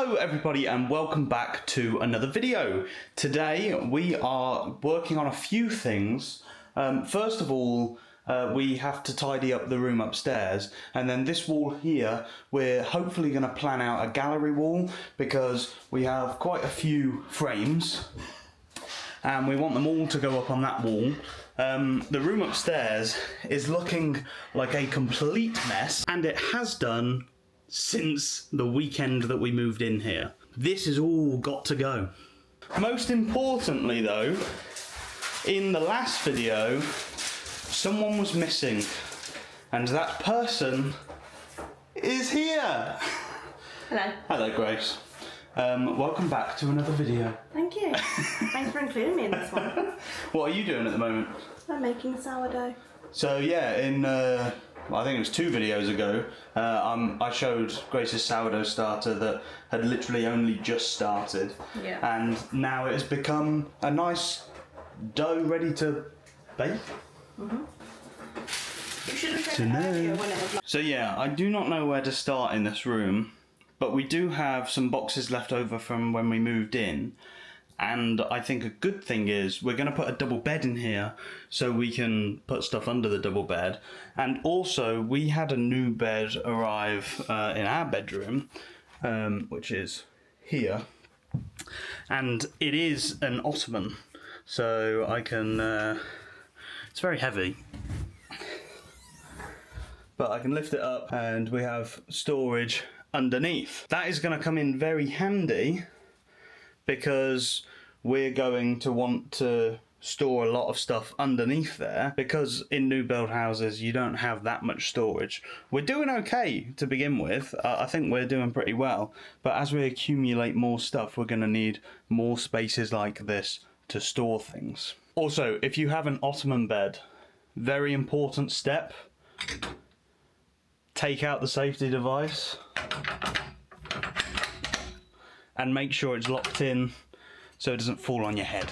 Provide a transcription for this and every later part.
Hello everybody and welcome back to another video. Today we are working on a few things. First of all, we have to tidy up the room upstairs, and then this wall here we're hopefully going to plan out a gallery wall because we have quite a few frames and we want them all to go up on that wall. The room upstairs is looking like a complete mess, and it has done since the weekend that we moved in here. This has all got to go. Most importantly though, in the last video, someone was missing, and that person is here. Hello. Hello, Grace. Welcome back to another video. Thank you. Thanks for including me in this one. What are you doing at the moment? I'm making sourdough. So yeah, in I think it was 2 videos ago, I showed Grace's sourdough starter that had literally only just started. Yeah. And now it has become a nice dough ready to bake. Mm-hmm. You should have shown it earlier when it was like... So yeah, I do not know where to start in this room, but we do have some boxes left over from when we moved in. And I think a good thing is we're going to put a double bed in here so we can put stuff under the double bed. And also we had a new bed arrive in our bedroom, which is here. And it is an ottoman, so I can, it's very heavy, but I can lift it up and we have storage underneath. That is going to come in very handy because we're going to want to store a lot of stuff underneath there, because in new build houses you don't have that much storage. We're doing okay to begin with. I think we're doing pretty well, but as we accumulate more stuff we're going to need more spaces like this to store things. Also, if you have an ottoman bed, very important step, take out the safety device and make sure it's locked in so it doesn't fall on your head.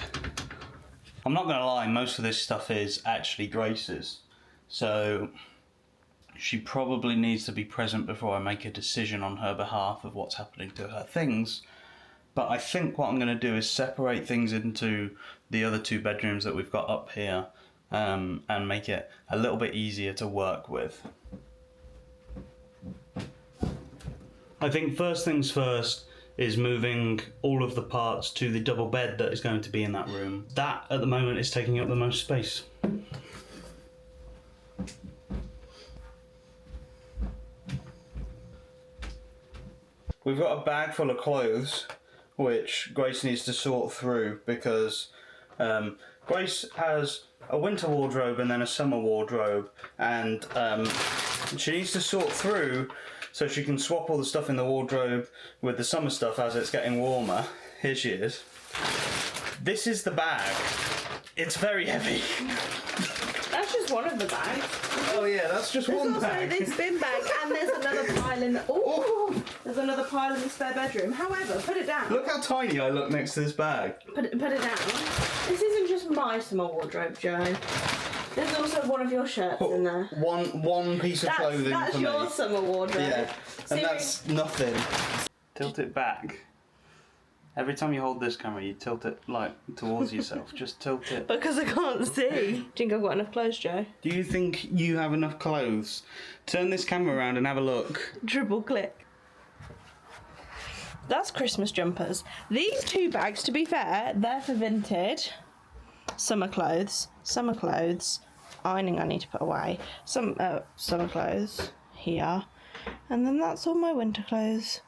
I'm not gonna lie, most of this stuff is actually Grace's, so she probably needs to be present before I make a decision on her behalf of what's happening to her things. But I think what I'm gonna do is separate things into the other 2 bedrooms that we've got up here, and make it a little bit easier to work with. I think first things first is moving all of the parts to the double bed that is going to be in that room. That at the moment is taking up the most space. We've got a bag full of clothes which Grace needs to sort through because Grace has a winter wardrobe and then a summer wardrobe, and she needs to sort through so she can swap all the stuff in the wardrobe with the summer stuff as it's getting warmer. Here she is. This is the bag. It's very heavy. That's just one of the bags. Oh yeah, that's just There's one also bag. this bin bag, and there's another pile in the... Ooh, there's another pile in the spare bedroom. However, put it down. Look how tiny I look next to this bag. Put it down. This isn't just my summer wardrobe, Joe. There's also one of your shirts in there. One piece of clothing that's for me. your summer wardrobe. Yeah, and that's nothing. Tilt it back. Every time you hold this camera, you tilt it like towards yourself. Just tilt it. Because I can't see. Do you think I've got enough clothes, Joe? Do you think you have enough clothes? Turn this camera around and have a look. Triple click. That's Christmas jumpers. These 2 bags, to be fair, they're for vintage. Summer clothes. Ironing I need to put away. Some summer clothes here. And then that's all my winter clothes.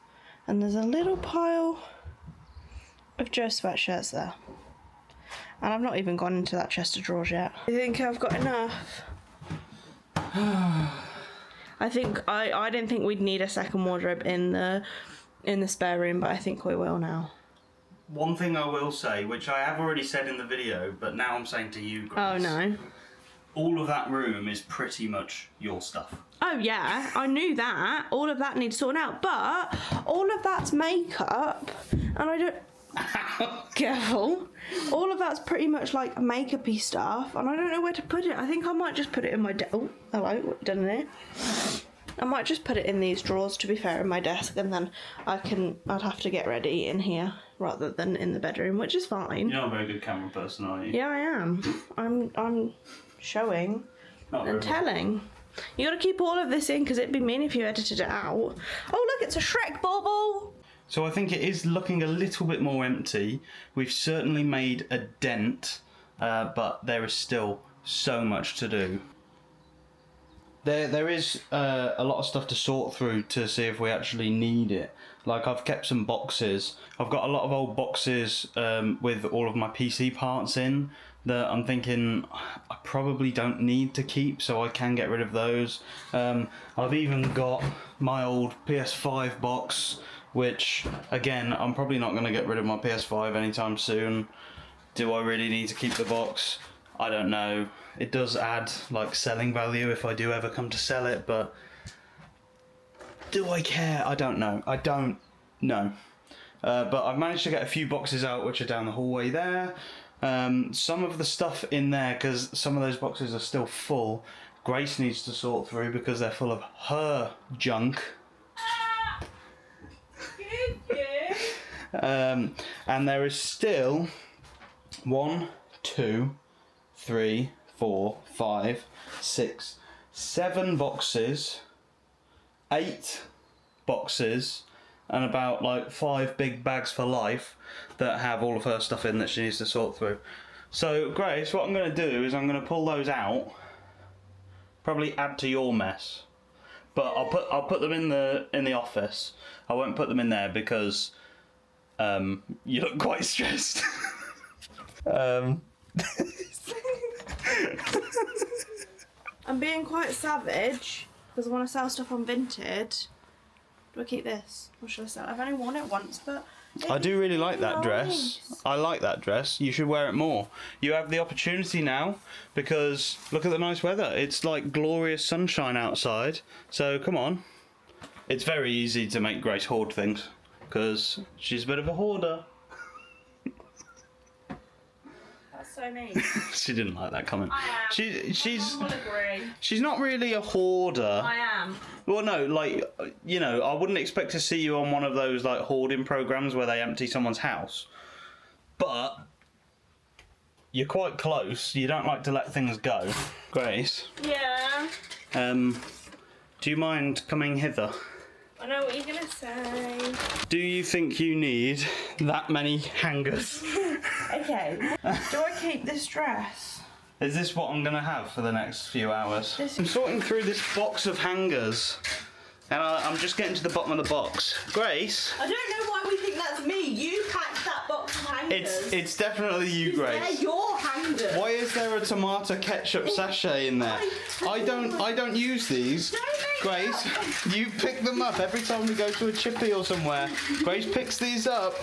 And there's a little pile of Joe sweatshirts there. And I've not even gone into that chest of drawers yet. I think I've got enough. I didn't think we'd need a second wardrobe in the spare room, but I think we will now. One thing I will say, which I have already said in the video, but now I'm saying to you, Grace. Oh no. All of that room is pretty much your stuff. Oh yeah, I knew that. All of that needs sorting out, but all of that's makeup, and I don't... Careful. All of that's pretty much like makeup-y stuff, and I don't know where to put it. I think I might just put it in my... Oh, hello, what you done in here? I might just put it in these drawers, to be fair, in my desk, and then I'd have to get ready in here rather than in the bedroom, which is fine. You're not a very good camera person, are you? Yeah, I am. I'm showing Not and really. telling. You got to keep all of this in because it'd be mean if you edited it out. Oh, look, it's a Shrek bauble. So I think it is looking a little bit more empty. We've certainly made a dent, but there is still so much to do. There is a lot of stuff to sort through to see if we actually need it. Like, I've kept some boxes. I've got a lot of old boxes with all of my PC parts in that I'm thinking I probably don't need to keep, so I can get rid of those. I've even got my old PS5 box, which, again, I'm probably not going to get rid of my PS5 anytime soon. Do I really need to keep the box? I don't know. It does add, like, selling value if I do ever come to sell it, but do I care? I don't know. I don't know. But I've managed to get a few boxes out, which are down the hallway there. Some of the stuff in there, because some of those boxes are still full, Grace needs to sort through because they're full of her junk. And there is still 1, 2, 3, 4, 5, 6, 7 boxes, 8 boxes, and about like 5 big bags for life that have all of her stuff in that she needs to sort through. So Grace, what I'm going to do is I'm going to pull those out, probably add to your mess, but I'll put them in the office. I won't put them in there because you look quite stressed. I'm being quite savage because I want to sell stuff on Vinted. Do I keep this or should I sell it? I've only worn it once, but I do really like that nice. dress. I like that dress. You should wear it more. You have the opportunity now because look at the nice weather. It's like glorious sunshine outside. So come on. It's very easy to make Grace hoard things because she's a bit of a hoarder. That's so mean. She didn't like that comment. I am. She's I will agree. she's not really a hoarder. I am. Well, no, like, you know, I wouldn't expect to see you on one of those, like, hoarding programs where they empty someone's house. But you're quite close. You don't like to let things go. Grace, Yeah. do you mind coming hither? I know what you're gonna say. Do you think you need that many hangers? Okay. Do I keep this dress? Is this what I'm going to have for the next few hours? This- I'm sorting through this box of hangers, and I'm just getting to the bottom of the box. Grace? I don't know why we think that's me. You packed that box of hangers. It's definitely you, Grace. They're your hangers. Why is there a tomato ketchup sachet in there? I don't use these. Don't make Grace, up. you pick them up every time we go to a chippy or somewhere. Grace picks these up.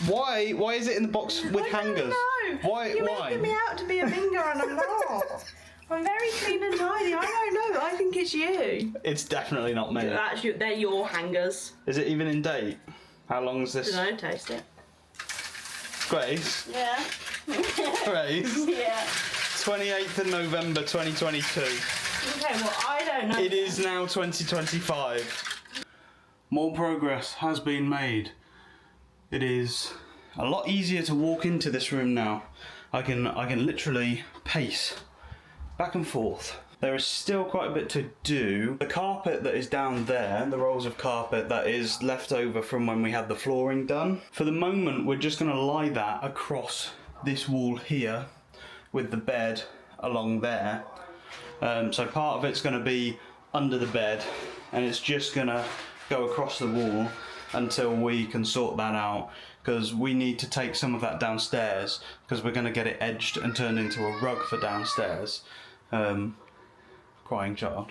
Why? Why is it in the box with hangers? I don't know. Why? You're Why? making me out to be a minger and I'm not. I'm very clean and tidy. I don't know. I think it's you. It's definitely not me. Actually, they're your hangers. Is it even in date? How long is this? Don't taste it. Grace? Yeah. Grace? Yeah. 28th of November 2022. Okay, well, I don't know. It is now 2025. More progress has been made. It is a lot easier to walk into this room now. I can literally pace back and forth. There is still quite a bit to do. The carpet that is down there, the rolls of carpet that is left over from when we had the flooring done. For the moment, we're just going to lie that across this wall here with the bed along there. So part of it's going to be under the bed and it's just going to go across the wall until we can sort that out, because we need to take some of that downstairs because we're going to get it edged and turned into a rug for downstairs. Crying child.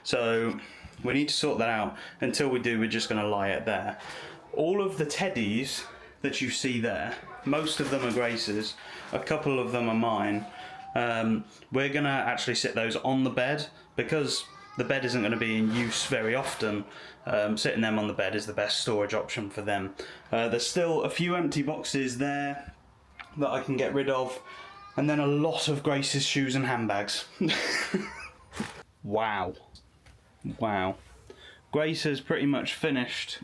So we need to sort that out. Until we do, we're just going to lie it there. All of the teddies that you see there, most of them are Grace's, a couple of them are mine. We're going to actually sit those on the bed because the bed isn't going to be in use very often. Sitting them on the bed is the best storage option for them. There's still a few empty boxes there that I can get rid of, and then a lot of Grace's shoes and handbags. Wow. Wow. Grace has pretty much finished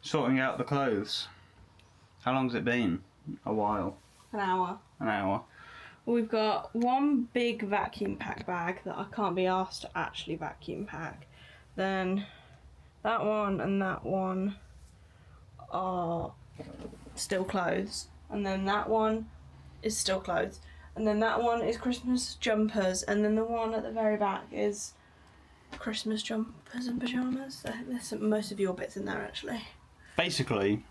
sorting out the clothes. How long's it been? A while. An hour. An hour. We've got one big vacuum pack bag that I can't be asked to actually vacuum pack. Then that one and that one are still clothes. And then that one is still clothes. And then that one is Christmas jumpers. And then the one at the very back is Christmas jumpers and pyjamas. There's most of your bits in there actually. Basically,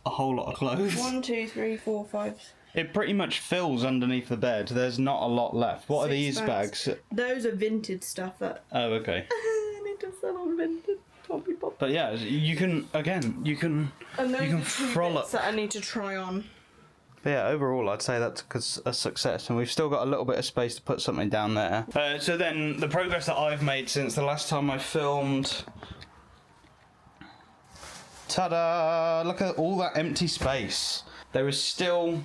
a whole lot of clothes. 1, 2, 3, 4, 5. It pretty much fills underneath the bed. There's not a lot left. What are these bags? Those are vintage stuff that Oh, okay. I need to sell on vintage. But yeah, you can frolic. That I need to try on. But yeah, overall, I'd say that's a success, and we've still got a little bit of space to put something down there. So then, the progress that I've made since the last time I filmed. Ta-da! Look at all that empty space. There is still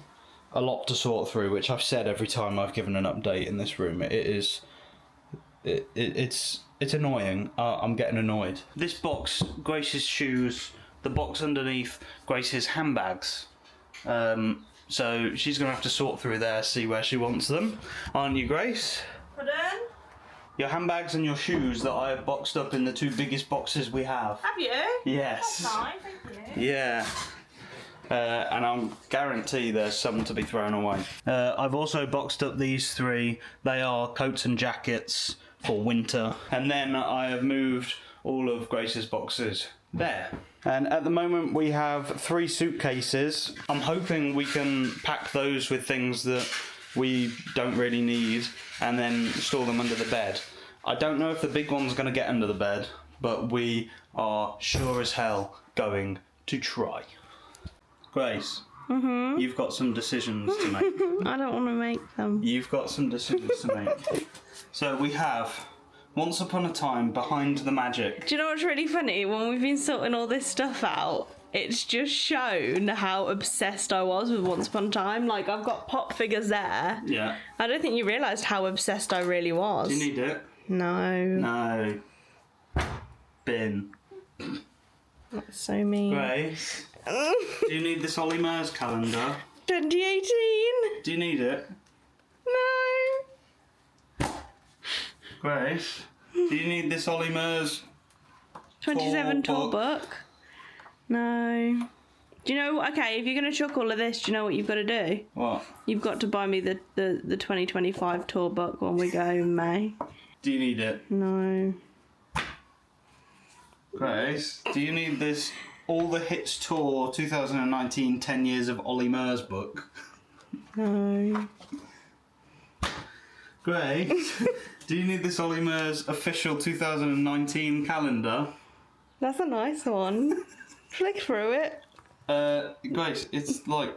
a lot to sort through, which I've said every time I've given an update in this room. It's annoying. I'm getting annoyed. This box, Grace's shoes. The box underneath, Grace's handbags. So she's going to have to sort through there, see where she wants them. Aren't you, Grace? Pardon? Your handbags and your shoes that I have boxed up in the 2 biggest boxes we have. Have you? Yes. That's fine, thank you. Yeah. And I'll guarantee there's some to be thrown away. I've also boxed up these 3. They are coats and jackets for winter. And then I have moved all of Grace's boxes there. And at the moment we have 3 suitcases. I'm hoping we can pack those with things that we don't really need and then store them under the bed. I don't know if the big one's going to get under the bed, but we are sure as hell going to try. Grace, you've got some decisions to make. I don't want to make them. You've got some decisions to make. So we have Once Upon a Time, Behind the Magic. Do you know what's really funny? When we've been sorting all this stuff out, it's just shown how obsessed I was with Once Upon a Time. Like, I've got pop figures there. Yeah. I don't think you realised how obsessed I really was. Do you need it? No. No. Bin. That's so mean. Grace, do you need this Ollie Murs calendar? 2018? Do you need it? No. Grace, do you need this Ollie Murs 27 tour tour book? No. Do you know, okay, if you're going to chuck all of this, do you know what you've got to do? What? You've got to buy me the 2025 tour book when we go in May. Do you need it? No. Grace, do you need this All the Hits Tour 2019 10 Years of Ollie Murs book? No. Grace, do you need this Ollie Murs official 2019 calendar? That's a nice one. Flick through it. Grace, it's like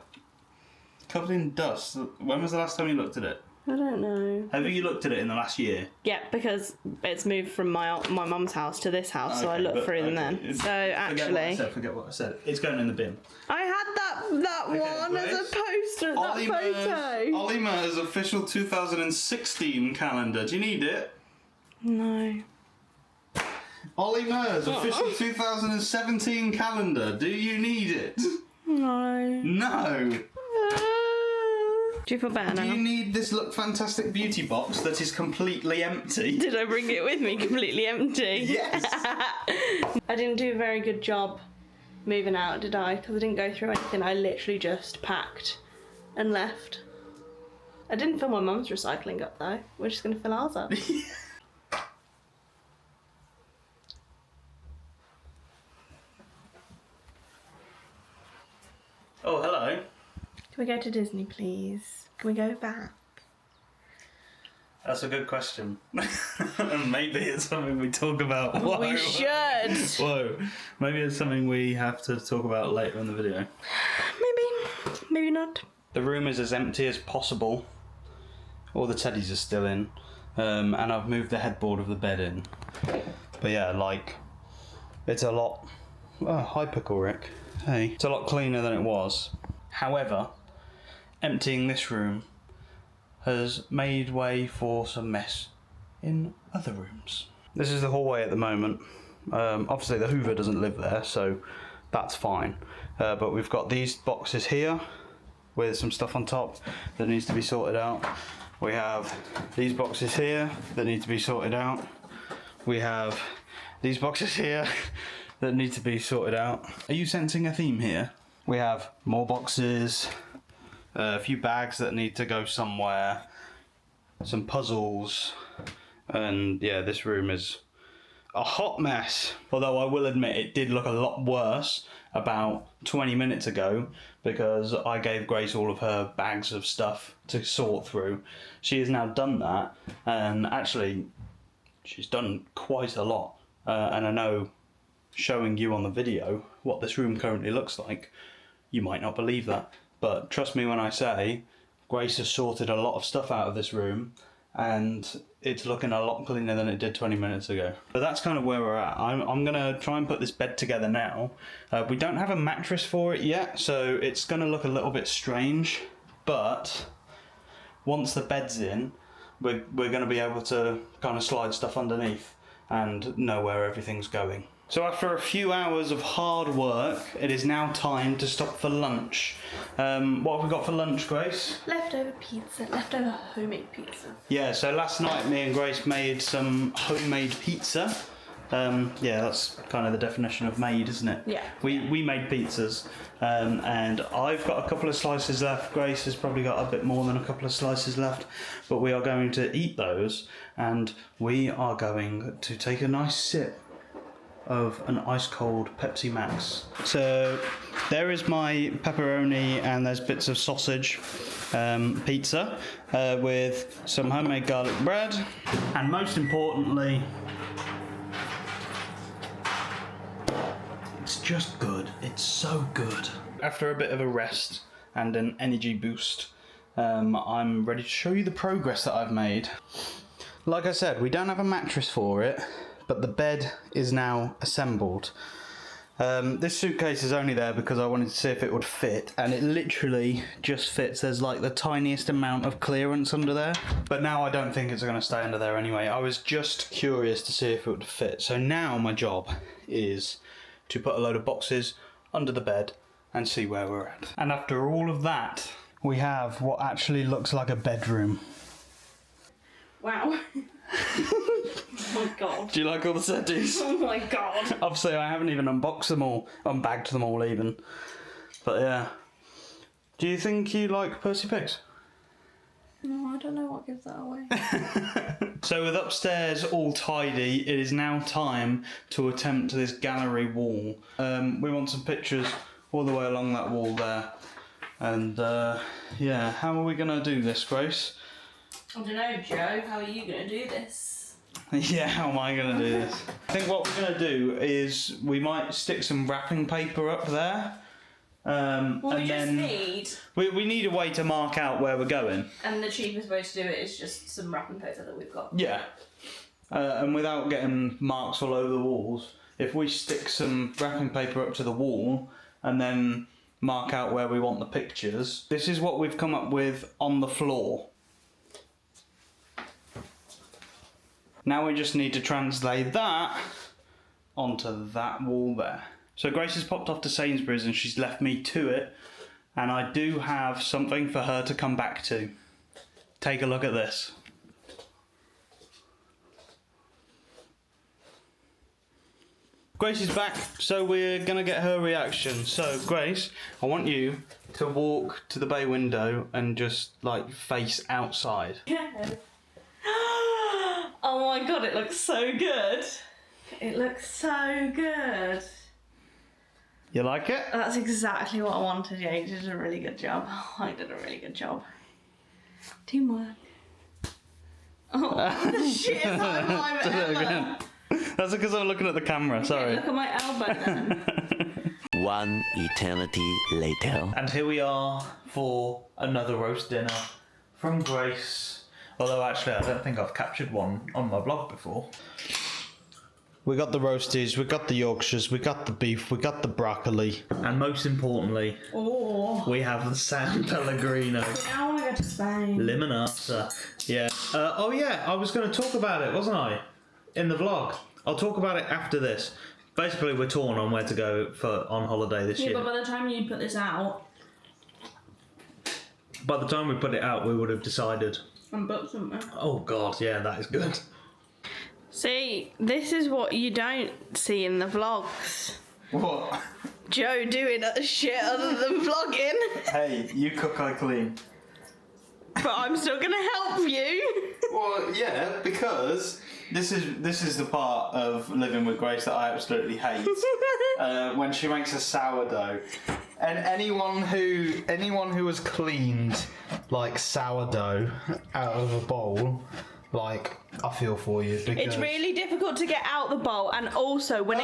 covered in dust. When was the last time you looked at it? I don't know. Have you looked at it in the last year? Yeah, because it's moved from my mum's house to this house, so I looked through them then. So actually, Forget what I said. It's going in the bin. I had that one as a poster, that photo. Ollie Murs official 2016 calendar. Do you need it? No. Ollie Murs official 2017 calendar. Do you need it? No. No. Do you feel better now? Do you need this Look Fantastic beauty box that is completely empty? Did I bring it with me completely empty? Yes. I didn't do a very good job moving out, did I? Because I didn't go through anything. I literally just packed and left. I didn't fill my mum's recycling up though. We're just going to fill ours up. Oh, hello. Can we go to Disney, please? Can we go back? That's a good question. Maybe it's something we talk about. Whoa. We should. Whoa. Maybe it's something we have to talk about later in the video. Maybe not. The room is as empty as possible. All the teddies are still in. And I've moved the headboard of the bed in. But yeah, like, it's a lot... Oh, hi, Pickle Rick. Hey. It's a lot cleaner than it was. However, emptying this room has made way for some mess in other rooms. This is the hallway at the moment. Obviously the Hoover doesn't live there, so that's fine. But we've got these boxes here with some stuff on top that needs to be sorted out. We have these boxes here that need to be sorted out. We have these boxes here that need to be sorted out. Are you sensing a theme here? We have more boxes, a few bags that need to go somewhere, some puzzles, and yeah, this room is a hot mess. Although I will admit it did look a lot worse about 20 minutes ago because I gave Grace all of her bags of stuff to sort through. She has now done that, and actually she's done quite a lot. And I know, showing you on the video what this room currently looks like, you might not believe that. But trust me when I say, Grace has sorted a lot of stuff out of this room, and it's looking a lot cleaner than it did 20 minutes ago. But that's kind of where we're at. I'm gonna try and put this bed together now. We don't have a mattress for it yet, so it's gonna look a little bit strange, but once the bed's in, we're gonna be able to kind of slide stuff underneath and know where everything's going. So after a few hours of hard work, it is now time to stop for lunch. What have we got for lunch, Grace? Leftover pizza, leftover homemade pizza. Yeah, so last night me and Grace made some homemade pizza. Yeah, that's kind of the definition of made, isn't it? Yeah. We made pizzas, and I've got a couple of slices left. Grace has probably got a bit more than a couple of slices left, but we are going to eat those, and we are going to take a nice sip of an ice cold Pepsi Max. So there is my pepperoni, and there's bits of sausage pizza with some homemade garlic bread, and most importantly, it's just good. It's so good. After a bit of a rest and an energy boost, I'm ready to show you the progress that I've made. Like I said, we don't have a mattress for it, but the bed is now assembled. This suitcase is only there because I wanted to see if it would fit, and it literally just fits. There's like the tiniest amount of clearance under there, but now I don't think it's going to stay under there anyway. I was just curious to see if it would fit. So now my job is to put a load of boxes under the bed and see where we're at. And after all of that, we have what actually looks like a bedroom. Wow. Oh my god. Do you like all the settings? Oh my god. Obviously I haven't even unboxed them all, unbagged them all even. But yeah. Do you think you like Percy Pigs? No, I don't know what gives that away. So with upstairs all tidy, it is now time to attempt this gallery wall. We want some pictures all the way along that wall there. And yeah, how are we going to do this, Grace? I don't know, Joe. How are you going to do this? Yeah, how am I going to do this? I think what we're going to do is we might stick some wrapping paper up there. Well, we and just then need... we need a way to mark out where we're going. And the cheapest way to do it is just some wrapping paper that we've got. Yeah. And without getting marks all over the walls, if we stick some wrapping paper up to the wall and then mark out where we want the pictures, this is what we've come up with on the floor. Now we just need to translate that onto that wall there. So Grace has popped off to Sainsbury's and she's left me to it, and I do have something for her to come back to. Take a look at this. Grace is back, so we're gonna get her reaction. So Grace, I want you to walk to the bay window and just like face outside. Yeah. Oh my god, it looks so good. It looks so good. You like it? That's exactly what I wanted. Yeah, you did a really good job. I did a really good job. Teamwork. Oh, the shit is on my elbow. That's because I'm looking at the camera, sorry. Look at my elbow then. One eternity later. And here we are for another roast dinner from Grace. Although actually I don't think I've captured one on my blog before. We got the roasties, we got the Yorkshires, we got the beef, we got the broccoli. And most importantly, we have the San Pellegrino. I want to go to Spain. Limonata. Yeah. Oh yeah, I was going to talk about it, wasn't I? in the vlog. I'll talk about it after this. Basically, we're torn on where to go on holiday this year. Yeah, but by the time you put this out... By the time we put it out, we would have decided. And booked somewhere. Oh God, yeah, that is good. See, this is what you don't see in the vlogs. What? Joe doing shit other than vlogging. Hey, you cook, I clean. But I'm still gonna help you. Well, yeah, because this is the part of living with Grace that I absolutely hate. When she makes a sourdough, and anyone who has cleaned like sourdough out of a bowl, like, I feel for you because It's really difficult to get out the bowl, and also when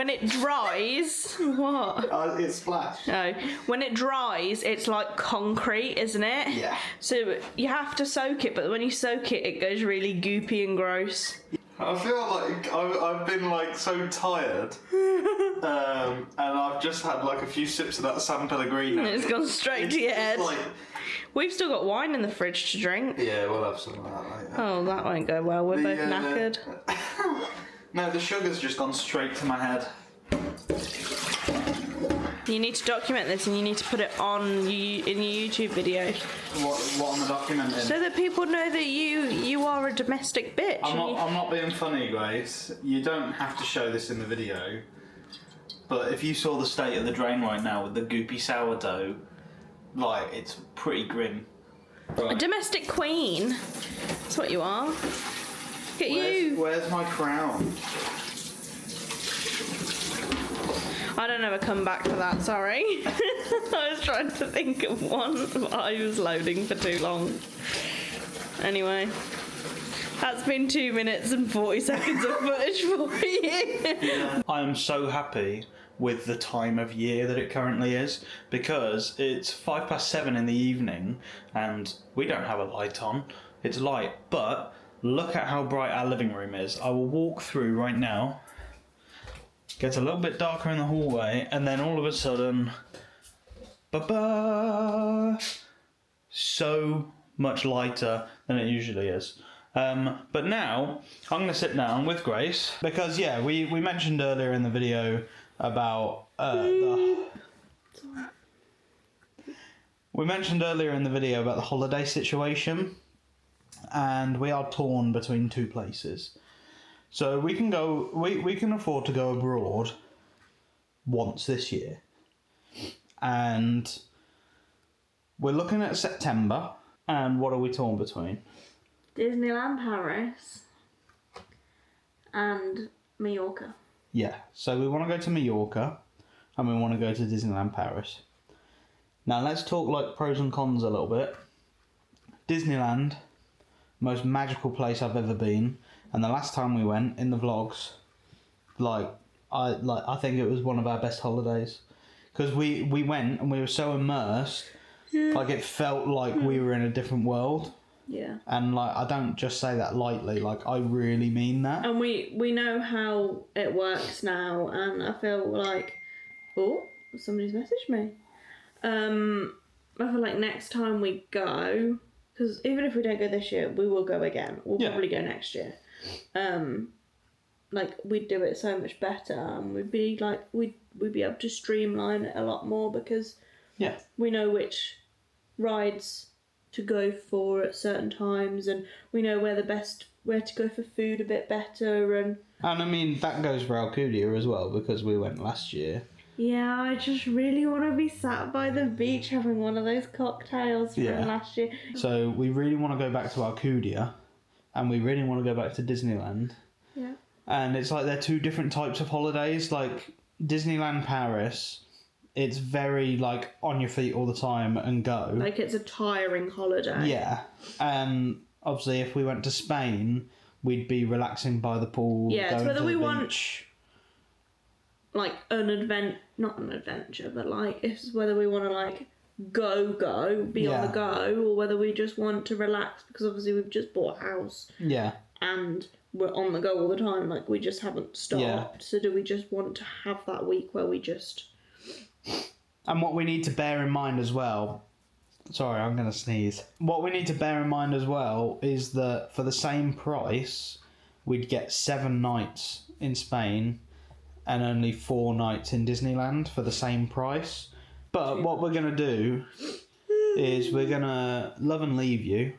it dries, what? it splashed. No, when it dries, it's like concrete, isn't it? Yeah. So you have to soak it, but when you soak it, it goes really goopy and gross. I feel like I've been like so tired, and I've just had like a few sips of that San Pellegrino. And it's gone straight to your head. Like, We've still got wine in the fridge to drink. yeah, we'll have some of that later. Oh, that won't go well. We're both knackered. No, the sugar's just gone straight to my head. You need to document this, and you need to put it on in your YouTube video, What am I documenting? so that people know that you are a domestic bitch. I'm not being funny, Grace. You don't have to show this in the video. But if you saw the state of the drain right now with the goopy sourdough, like, it's pretty grim. A Right. domestic queen. That's what you are. Look at you. Where's my crown? I don't have a comeback for that, sorry. I was trying to think of one, but I was loading for too long. Anyway, that's been 2 minutes and 40 seconds of footage for you. I am so happy with the time of year that it currently is, because it's 7:05 in the evening and we don't have a light on. It's light, but look at how bright our living room is. I will walk through right now. Gets a little bit darker in the hallway, and then all of a sudden, ba-ba, so much lighter than it usually is. But now, I'm going to sit down with Grace, because, yeah, we mentioned earlier in the video about the holiday situation, and we are torn between two places. So we can afford to go abroad once this year, and we're looking at September. And what are we torn between? Disneyland Paris and Mallorca. Yeah, so we want to go to Mallorca and we want to go to Disneyland Paris. Now let's talk like pros and cons a little bit. Disneyland, most magical place I've ever been, and the last time we went in the vlogs, I think it was one of our best holidays, because we went and we were so immersed, like it felt like we were in a different world. Yeah. And like, I don't just say that lightly, like I really mean that. And we know how it works now, and I feel like, oh, somebody's messaged me. I feel like next time we go, because even if we don't go this year, we will go again. We'll probably go next year. Like, we'd do it so much better, and we'd be able to streamline it a lot more, because we know which rides to go for at certain times, and we know where to go for food a bit better, and I mean that goes for Alcudia as well, because we went last year. yeah, I just really want to be sat by the beach having one of those cocktails from last year. So we really want to go back to Alcudia, and we really want to go back to Disneyland. Yeah. And it's like they're two different types of holidays. Like Disneyland Paris, it's very like on your feet all the time and go. Like, it's a tiring holiday. Yeah. And obviously if we went to Spain, we'd be relaxing by the pool. Yeah, it's going whether to the we want beach. like not an adventure, but like it's whether we want to like go, be on the go, or whether we just want to relax, because obviously we've just bought a house. Yeah. And we're on the go all the time, like we just haven't stopped. Yeah. So do we just want to have that week where we just... And what we need to bear in mind as well, sorry, I'm going to sneeze. What we need to bear in mind as well is that for the same price, we'd get 7 nights in Spain and only 4 nights in Disneyland for the same price. But what we're going to do is we're going to love and leave you,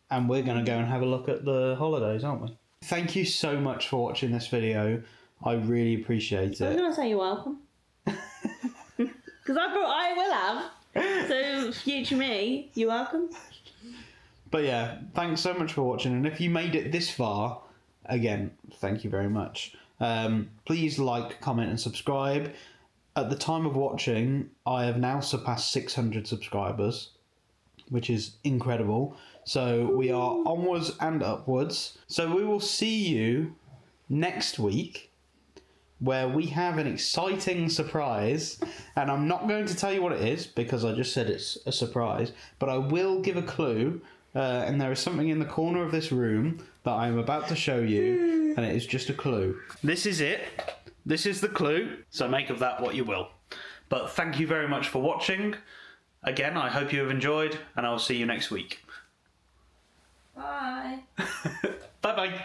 and we're going to go and have a look at the holidays, aren't we? Thank you so much for watching this video. I really appreciate I was it. going to say you're welcome. Because I will have. So, future me, you're welcome. But yeah, thanks so much for watching, and if you made it this far, again, thank you very much. Please like, comment and subscribe. At the time of watching, I have now surpassed 600 subscribers, which is incredible. So we are onwards and upwards. So we will see you next week, where we have an exciting surprise, and I'm not going to tell you what it is because I just said it's a surprise, but I will give a clue. And there is something in the corner of this room that I am about to show you, and it is just a clue. This is it. This is the clue, so make of that what you will. But thank you very much for watching. Again, I hope you have enjoyed, and I'll see you next week. Bye. Bye-bye.